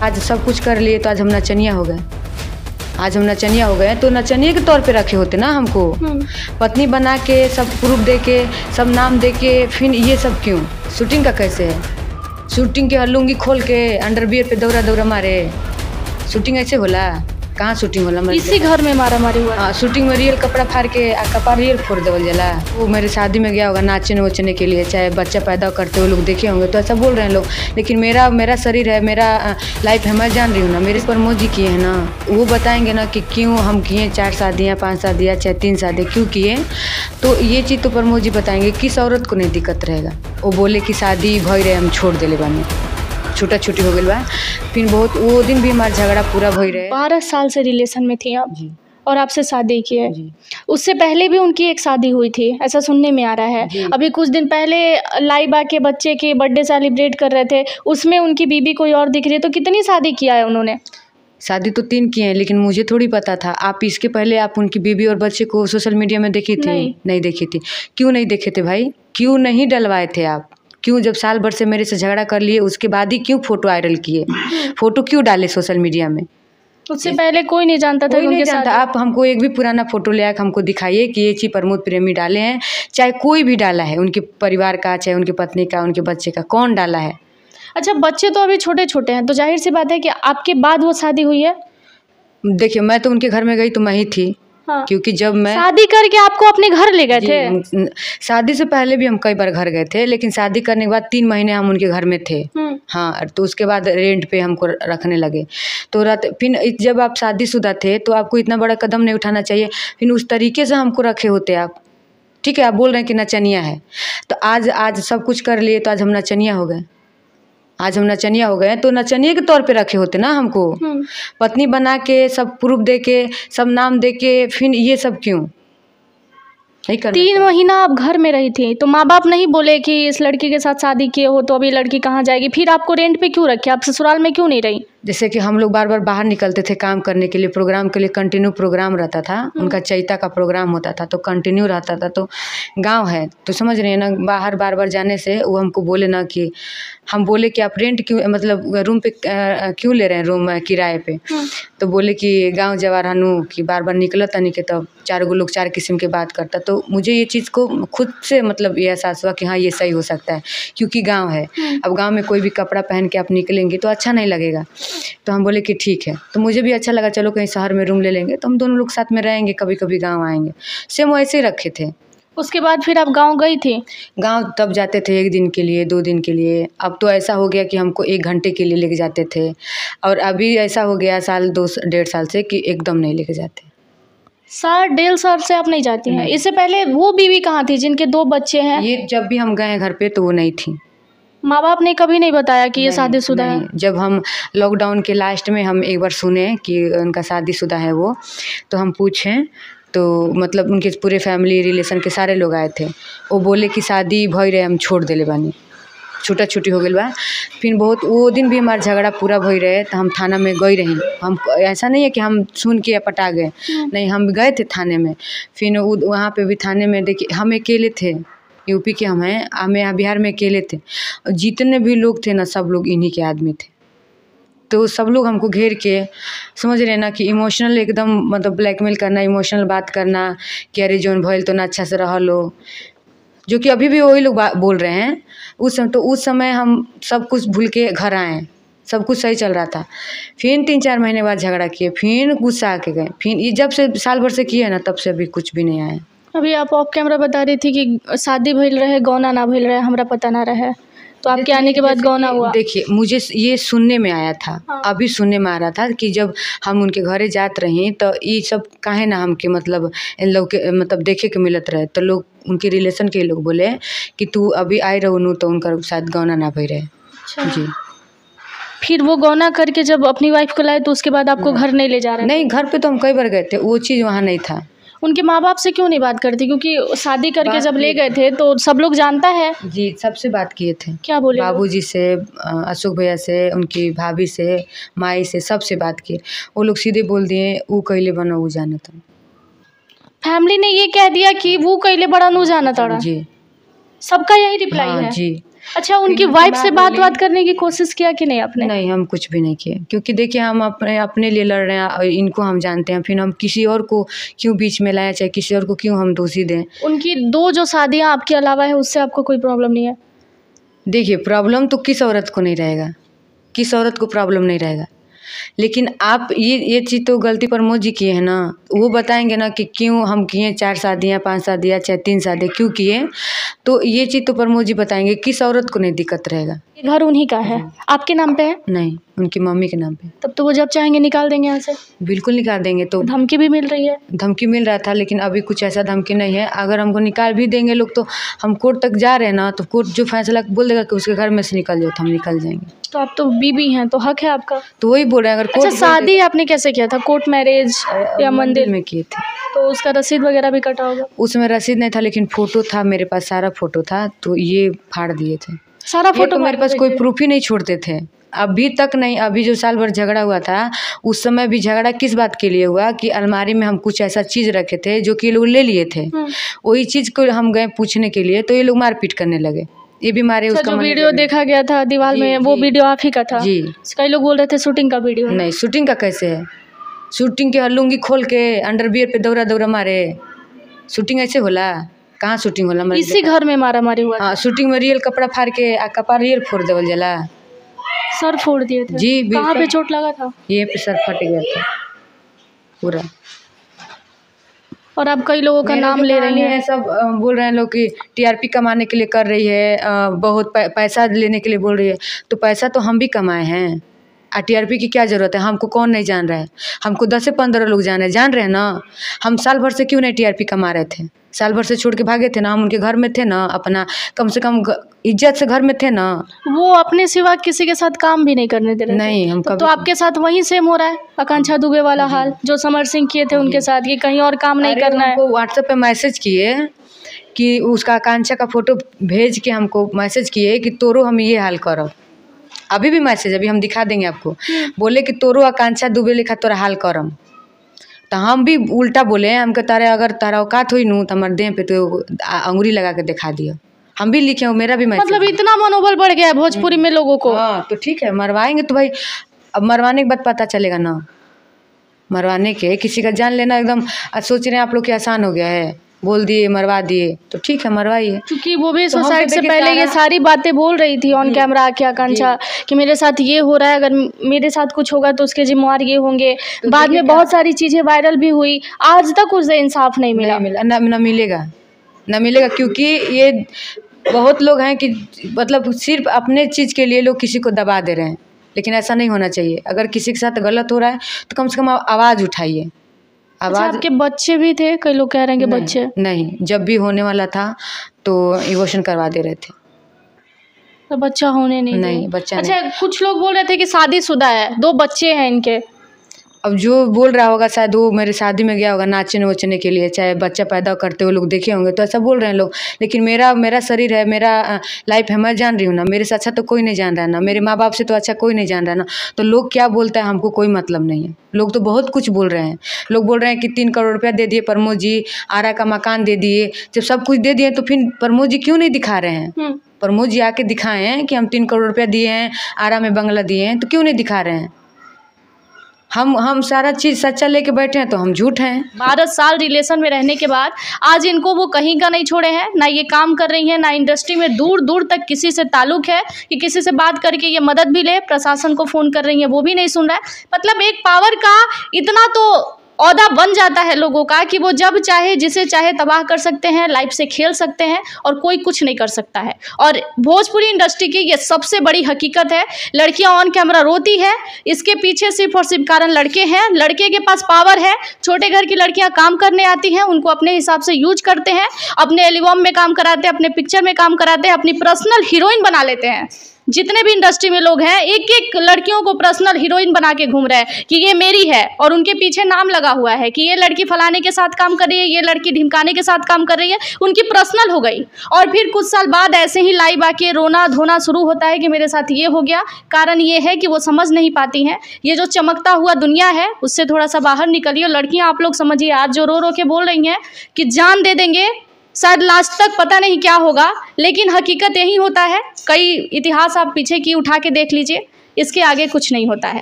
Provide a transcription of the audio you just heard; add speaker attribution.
Speaker 1: आज सब कुछ कर लिए तो आज हम नचनिया हो गए। आज हम नचनिया हो गए तो नचनिया के तौर पे रखे होते ना हमको। पत्नी बना के सब प्रूफ दे के सब नाम दे के फिर ये सब क्यों? शूटिंग का कैसे है? शूटिंग के लुंगी खोल के अंडरवियर पे दौरा दौरा मारे, शूटिंग ऐसे होला? कहाँ शूटिंग होला?
Speaker 2: इसी घर में मारा मारी हुआ।
Speaker 1: हाँ, शूटिंग में रियल कपड़ा फाड़ के कपड़ा रियल फोड़ देवल जाला। वो मेरे शादी में गया होगा नाचने वोचने के लिए, चाहे बच्चा पैदा करते हुए लोग देखे होंगे तो ऐसा बोल रहे हैं लोग। लेकिन मेरा शरीर है, मेरा लाइफ है, मैं जान रही हूँ ना। मेरे प्रमोद जी किए हैं ना, वो बताएंगे ना कि क्यों हम किए 4 शादियाँ 5 शादियाँ चाहे 3 शादियाँ क्यों किए। तो ये चीज़ तो प्रमोद जी बताएंगे। किस औरत को नहीं दिक्कत रहेगा? वो बोले कि शादी भई रहे हम छोड़ देले बानी, छूटा छुट्टी हो गई बा। फिर बहुत वो दिन भी हमारा झगड़ा पूरा भई रहे।
Speaker 2: 12 साल से रिलेशन में थी आप
Speaker 1: जी।
Speaker 2: और आपसे शादी की है। उससे पहले भी उनकी एक शादी हुई थी, ऐसा सुनने में आ रहा है। अभी कुछ दिन पहले लाइबा के बच्चे के बर्थडे सेलिब्रेट कर रहे थे, उसमें उनकी बीबी कोई और दिख रही है। तो कितनी शादी किया है उन्होंने?
Speaker 1: शादी तो 3 किए हैं, लेकिन मुझे थोड़ी पता था। आप इसके पहले आप उनकी बीबी और बच्चे को सोशल मीडिया में देखी थी? नहीं देखी थी। क्यों नहीं देखे थे भाई? क्यों नहीं डलवाए थे आप? क्यों जब साल भर से मेरे से झगड़ा कर लिए उसके बाद ही क्यों फोटो वायरल किए? फोटो क्यों डाले सोशल मीडिया में?
Speaker 2: उससे पहले कोई नहीं जानता था?
Speaker 1: कोई नहीं जानता। आप हमको एक भी पुराना फोटो ले आकर हमको दिखाइए कि ये चीज़ प्रमोद प्रेमी डाले हैं, चाहे कोई भी डाला है, उनके परिवार का, चाहे उनकी पत्नी का, उनके बच्चे का, कौन डाला है?
Speaker 2: अच्छा, बच्चे तो अभी छोटे छोटे हैं, तो जाहिर सी बात है कि आपके बाद वो शादी हुई है।
Speaker 1: देखिए, मैं तो उनके घर में गई तो मैं ही थी। हाँ। क्योंकि जब मैं
Speaker 2: शादी करके आपको अपने घर ले गए थे?
Speaker 1: शादी से पहले भी हम कई बार घर गए थे, लेकिन शादी करने के बाद 3 महीने हम उनके घर में थे। हाँ, तो उसके बाद रेंट पे हमको रखने लगे। तो फिर जब आप शादीशुदा थे तो आपको इतना बड़ा कदम नहीं उठाना चाहिए। फिर उस तरीके से हमको रखे होते आप। ठीक है, आप बोल रहे हैं कि नचनिया है, तो आज सब कुछ कर लिए तो आज हम नचनिया हो गए। आज हम नचनिया हो गए तो नचनिया के तौर पे रखे होते ना हमको। पत्नी बना के सब प्रूफ दे के सब नाम दे के फिर ये सब क्यों?
Speaker 2: 3 महीना आप घर में रही थी, तो माँ बाप नहीं बोले कि इस लड़की के साथ शादी किए हो तो अभी लड़की कहाँ जाएगी? फिर आपको रेंट पे क्यों रखे? आप ससुराल में क्यों नहीं रही?
Speaker 1: जैसे कि हम लोग बार बार बाहर निकलते थे काम करने के लिए, प्रोग्राम के लिए कंटिन्यू प्रोग्राम रहता था। उनका चैता का प्रोग्राम होता था तो कंटिन्यू रहता था। तो गांव है तो समझ रहे हैं ना, बाहर बार बार जाने से वो हमको बोले ना कि हम बोले कि आप रेंट क्यों, मतलब रूम पे क्यों ले रहे हैं रूम किराए पे? तो बोले कि गांव जवार हनु कि बार बार निकलता नहीं के तब 4 गो लोग 4 किस्म के बात करता। तो मुझे ये चीज़ को खुद से मतलब ये एहसास हुआ कि हाँ ये सही हो सकता है, क्योंकि गाँव है। अब गाँव में कोई भी कपड़ा पहन के आप निकलेंगे तो अच्छा नहीं लगेगा। तो हम बोले कि ठीक है। तो मुझे भी अच्छा लगा, चलो कहीं शहर में रूम ले लेंगे तो हम दोनों लोग साथ में रहेंगे, कभी कभी गांव आएंगे। सेम वैसे ही रखे थे।
Speaker 2: उसके बाद फिर आप गांव गई थी? गांव
Speaker 1: तब जाते थे 1 दिन के लिए, 2 दिन के लिए। अब तो ऐसा हो गया कि हमको 1 घंटे के लिए लेके जाते थे। और अभी ऐसा हो गया साल 2 1.5 साल से कि एकदम नहीं लेके जाते।
Speaker 2: 1.5 साल से आप नहीं जाती हैं? इससे पहले वो बीवी कहाँ थी जिनके 2 बच्चे हैं?
Speaker 1: ये जब भी हम गए घर पे तो वो नहीं थी।
Speaker 2: माँ बाप ने कभी नहीं बताया कि ये शादीशुदा है?
Speaker 1: जब हम लॉकडाउन के लास्ट में हम एक बार सुने कि उनका शादीशुदा है वो, तो हम पूछें तो मतलब उनके पूरे फैमिली रिलेशन के सारे लोग आए थे। वो बोले कि शादी भई रहे हम छोड़ देले बानी, छूटा छुट्टी हो गई बा। फिर बहुत वो दिन भी हमारा झगड़ा पूरा भई रहे तो हम थाना में गई रही। हम ऐसा नहीं है कि हम सुन के पटा गए, नहीं, हम गए थे थाने में। फिर वहाँ पे भी थाने में देखिए हम अकेले थे, यूपी के हम हैं, हमें यहाँ बिहार में अकेले थे। जितने भी लोग थे ना सब लोग इन्हीं के आदमी थे। तो सब लोग हमको घेर के समझ रहे ना कि इमोशनल एकदम मतलब ब्लैकमेल करना, इमोशनल बात करना कि अरे जोन भइल तो ना अच्छा से रह लो, जो कि अभी भी वही लोग बोल रहे हैं। उस समय हम सब कुछ भूल के घर आए, सब कुछ सही चल रहा था। फिर 3-4 महीने बाद झगड़ा किए, फिर गुस्सा आके गए। फिर ये जब से साल भर से किए ना तब से अभी कुछ भी नहीं आया।
Speaker 2: अभी आप ऑफ कैमरा बता रही थी कि शादी भइल रहे, गौना ना भइल रहे, हमरा पता ना रहे, तो आपके आने के बाद गौना हुआ?
Speaker 1: देखिए, मुझे ये सुनने में आया था। हाँ। अभी सुनने में आ रहा था कि जब हम उनके घरे जात रही तो ये सब काहे ना हमके मतलब इन लोग के मतलब देखे के मिलत रहे। तो लोग उनके रिलेशन के लोग बोले कि तू अभी आई रहू तो उनका शायद गौना ना भई रहे। अच्छा। जी।
Speaker 2: फिर वो गौना करके जब अपनी वाइफ को लाए तो उसके बाद आपको घर नहीं ले जा रहे?
Speaker 1: नहीं, घर पे तो हम कई बार गए थे, वो चीज़ वहाँ नहीं था।
Speaker 2: उनके माँ बाप से क्यों नहीं बात करती? क्योंकि शादी करके जब ले गए थे तो सब लोग जानता है।
Speaker 1: जी, सबसे बात किए थे।
Speaker 2: क्या बोले?
Speaker 1: बाबूजी से, अशोक भैया से, उनकी भाभी से, माई से, सबसे बात किए। वो लोग सीधे बोल दिए वो कैले बनो वो जाना था।
Speaker 2: फैमिली ने ये कह दिया कि वो कैले बड़ा नु जाना था?
Speaker 1: जी,
Speaker 2: सबका यही रिप्लाई है?
Speaker 1: जी।
Speaker 2: अच्छा, उनकी वाइफ से बात करने की कोशिश किया कि नहीं आपने?
Speaker 1: नहीं, हम कुछ भी नहीं किए, क्योंकि देखिए हम अपने लिए लड़ रहे हैं और इनको हम जानते हैं, फिर हम किसी और को क्यों बीच में लाएं, चाहे किसी और को क्यों हम दोषी दें।
Speaker 2: उनकी 2 जो शादियाँ आपके अलावा है उससे आपको कोई प्रॉब्लम नहीं है?
Speaker 1: देखिए प्रॉब्लम तो किस औरत को नहीं रहेगा, किस औरत को प्रॉब्लम नहीं रहेगा, लेकिन आप ये चीज़ तो गलती प्रमोद जी किए हैं ना, वो बताएंगे ना कि क्यों हम किए 4 शादियाँ 5 शादियाँ चाहे 3 शादियाँ क्यों किए, तो ये चीज़ तो प्रमोद जी बताएंगे, किस औरत को नहीं दिक्कत रहेगा।
Speaker 2: ये घर उन्हीं का है, आपके नाम पे है?
Speaker 1: नहीं, उनकी मम्मी के नाम पे।
Speaker 2: तब तो वो जब चाहेंगे निकाल देंगे यहाँ से?
Speaker 1: बिल्कुल निकाल देंगे। तो
Speaker 2: धमकी भी मिल रही है?
Speaker 1: धमकी मिल रहा था, लेकिन अभी कुछ ऐसा धमकी नहीं है। अगर हमको निकाल भी देंगे लोग तो हम कोर्ट तक जा रहे हैं ना, तो कोर्ट जो फैसला बोल देगा कि उसके घर में से निकल जाओ तो हम निकल जाएंगे।
Speaker 2: तो आप तो बीबी हैं तो हक है आपका।
Speaker 1: तो वही बोल रहे हैं। अगर
Speaker 2: अच्छा, शादी आपने कैसे किया था? कोर्ट मैरिज या मंदिर
Speaker 1: में किए थे?
Speaker 2: तो उसका रसीद वगैरह भी कटा होगा?
Speaker 1: उसमें रसीद नहीं था, लेकिन फोटो था मेरे पास, सारा फोटो था, तो ये फाड़ दिए थे
Speaker 2: सारा फोटो।
Speaker 1: तो मेरे पास कोई प्रूफ ही नहीं छोड़ते थे अभी तक नहीं। अभी जो साल भर झगड़ा हुआ था, उस समय भी झगड़ा किस बात के लिए हुआ कि अलमारी में हम कुछ ऐसा चीज़ रखे थे जो कि ये लोग ले लिए थे। वही चीज़ को हम गए पूछने के लिए, तो ये लोग मारपीट करने लगे, ये भी मारे। उसका
Speaker 2: जो वीडियो देखा गया था दीवार में, वो वीडियो आप ही का था?
Speaker 1: जी।
Speaker 2: कई लोग बोल रहे थे शूटिंग का वीडियो।
Speaker 1: नहीं, शूटिंग का कैसे है? शूटिंग के लुंगी खोल के अंडरवियर पे दौरा दौरा मारे, शूटिंग ऐसे होला? कहाँ शूटिंग होला?
Speaker 2: इसी घर में मारा मारी हुआ?
Speaker 1: हाँ, शूटिंग में रियल कपड़ा फाड़ के कपड़ा रियल फोड़ देवल जला।
Speaker 2: सर फोड़ दिए थे?
Speaker 1: जी।
Speaker 2: कहाँ पे चोट लगा था?
Speaker 1: ये पे सर फट गया था पूरा।
Speaker 2: और आप कई लोगों का नाम ले रही हैं।
Speaker 1: सब बोल रहे हैं लोग कि टीआरपी कमाने के लिए कर रही है, बहुत पैसा लेने के लिए बोल रही है। तो पैसा तो हम भी कमाए हैं, टीआरपी की क्या ज़रूरत है? हमको कौन नहीं जान रहा है? हमको 10 से 15 लोग जान रहे हैं ना। हम साल भर से क्यों नहीं टीआरपी कमा रहे थे? साल भर से छोड़ के भागे थे ना, हम उनके घर में थे ना, अपना कम से कम इज्जत से घर में थे ना।
Speaker 2: वो अपने सिवा किसी के साथ काम भी नहीं करने दे रहे थे।
Speaker 1: नहीं, हम
Speaker 2: तो आपके साथ वही सेम हो रहा है, आकांक्षा दुबे वाला हाल जो समर सिंह किए थे उनके साथ, ये कहीं और काम नहीं करना है।
Speaker 1: वो व्हाट्सएप पे मैसेज किए कि उसका आकांक्षा का फोटो भेज के हमको मैसेज किए कि तोरो हम ये हाल करो। अभी भी मैसेज, अभी हम दिखा देंगे आपको। बोले कि तोरो आकांक्षा दुबे लिखा तोरा हाल करम। तो हम भी उल्टा बोले, हमके तारे अगर तारा औकात हुई नू तो हमारे देह पे तो अंगुरी लगा के दिखा दिया। हम भी लिखे, मेरा भी मैसेज।
Speaker 2: मतलब इतना मनोबल बढ़ गया है भोजपुरी में लोगों को।
Speaker 1: हाँ, तो ठीक है, मरवाएंगे तो भाई, अब मरवाने के बाद पता चलेगा ना। मरवाने के किसी का जान लेना एकदम सोच रहे हैं आप लोग कि आसान हो गया है, बोल दिए मरवा दिए, तो ठीक है मरवाइए।
Speaker 2: क्योंकि वो भी सुसाइड से पहले ये सारी बातें बोल रही थी ऑन कैमरा आके आकांक्षा कि मेरे साथ ये हो रहा है, अगर मेरे साथ कुछ होगा तो उसके जिम्मेवार ये होंगे। तो बाद में बहुत सारी चीज़ें वायरल भी हुई, आज तक उसे इंसाफ नहीं मिला।
Speaker 1: ना मिलेगा, क्योंकि ये बहुत लोग हैं कि मतलब सिर्फ अपने चीज़ के लिए लोग किसी को दबा दे रहे हैं, लेकिन ऐसा नहीं होना चाहिए। अगर किसी के साथ गलत हो रहा है तो कम से कम आवाज़ उठाइए।
Speaker 2: आवाज़। अच्छा, आपके बच्चे भी थे? कई लोग कह रहे हैं कि बच्चे
Speaker 1: नहीं, जब भी होने वाला था तो इवोशन करवा दे रहे थे,
Speaker 2: तो बच्चा होने नहीं
Speaker 1: बच्चा।
Speaker 2: अच्छा, कुछ लोग बोल रहे थे कि शादीशुदा है, 2 बच्चे हैं इनके।
Speaker 1: अब जो बोल रहा होगा शायद वो मेरे शादी में गया होगा नाचने वोचने के लिए, चाहे बच्चा पैदा करते हुए लोग देखे होंगे तो ऐसा बोल रहे हैं लोग। लेकिन मेरा शरीर है, मेरा लाइफ है, मैं जान रही हूँ ना। मेरे से अच्छा तो कोई नहीं जान रहा है ना, मेरे माँ बाप से तो अच्छा कोई नहीं जान रहा है ना। तो लोग क्या बोलता है हमको कोई मतलब नहीं है। लोग तो बहुत कुछ बोल रहे हैं। लोग बोल रहे हैं कि 3 करोड़ रुपया दे दिए प्रमोद जी, आरा का मकान दे दिए। जब सब कुछ दे दिए तो फिर प्रमोद जी क्यों नहीं दिखा रहे हैं? प्रमोद जी आके दिखाए हैं कि हम 3 करोड़ रुपया दिए हैं, आरा में बंगला दिए हैं, तो क्यों नहीं दिखा रहे हैं? हम सारा चीज़ सच्चा लेके बैठे हैं तो हम झूठ हैं।
Speaker 2: 12 साल रिलेशन में रहने के बाद आज इनको वो कहीं का नहीं छोड़े हैं, ना ये काम कर रही हैं, ना इंडस्ट्री में दूर दूर तक किसी से ताल्लुक है कि किसी से बात करके ये मदद भी ले। प्रशासन को फ़ोन कर रही है, वो भी नहीं सुन रहा है। मतलब एक पावर का इतना तो औहदा बन जाता है लोगों का कि वो जब चाहे जिसे चाहे तबाह कर सकते हैं, लाइफ से खेल सकते हैं और कोई कुछ नहीं कर सकता है। और भोजपुरी इंडस्ट्री की ये सबसे बड़ी हकीकत है। लड़कियां ऑन कैमरा रोती है, इसके पीछे सिर्फ और सिर्फ कारण लड़के हैं। लड़के के पास पावर है। छोटे घर की लड़कियां काम करने आती हैं, उनको अपने हिसाब से यूज करते हैं, अपने एल्बम में काम कराते हैं, अपने पिक्चर में काम कराते हैं, अपनी पर्सनल हीरोइन बना लेते हैं। जितने भी इंडस्ट्री में लोग हैं, एक एक लड़कियों को पर्सनल हीरोइन बना के घूम रहे हैं कि ये मेरी है, और उनके पीछे नाम लगा हुआ है कि ये लड़की फलाने के साथ काम कर रही है, ये लड़की ढिमकाने के साथ काम कर रही है, उनकी पर्सनल हो गई। और फिर कुछ साल बाद ऐसे ही लाइव आके रोना धोना शुरू होता है कि मेरे साथ ये हो गया। कारण ये है कि वो समझ नहीं पाती हैं। ये जो चमकता हुआ दुनिया है उससे थोड़ा सा बाहर निकलिए। लड़कियाँ आप लोग समझिए, आज जो रो रो के बोल रही हैं कि जान दे देंगे शायद लास्ट तक पता नहीं क्या होगा, लेकिन हकीकत यही होता है। कई इतिहास आप पीछे की उठा के देख लीजिए, इसके आगे कुछ नहीं होता है।